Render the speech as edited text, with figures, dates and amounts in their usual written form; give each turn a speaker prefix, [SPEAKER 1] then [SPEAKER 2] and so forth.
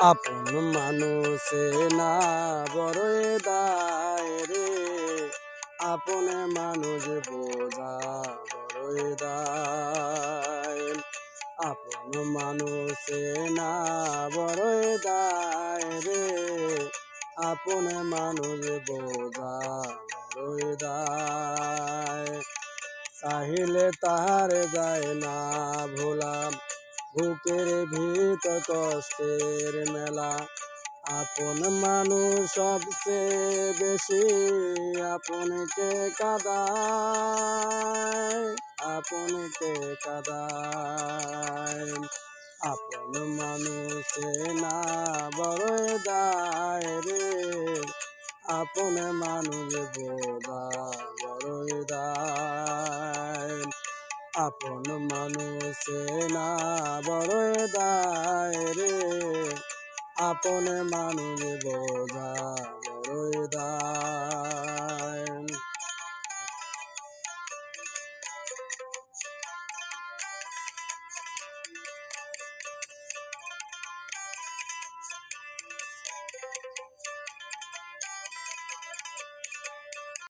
[SPEAKER 1] আপন মানুষে না বড়ই দায় রে, আপন মানুষ বোঝা বড়ই দায়। আপন মানুষে না বড়ই দায় রে, আপন মানুষ বোঝা বড়ই দায়। চাহিলে তাহার যায় না ভোলাম, বুকের ভিতর কষ্টের মেলা। আপন মানুষ সবচেয়ে বেশি আপনকে কাঁদায়, আপনকে কাঁদায়। আপন মানুষে না বড় দায় রে, আপন মানুষ বোঝা বড় দায়। আপন মানুষে না বড় দায় রে, আপন মানুষ বোঝা বড় দায়।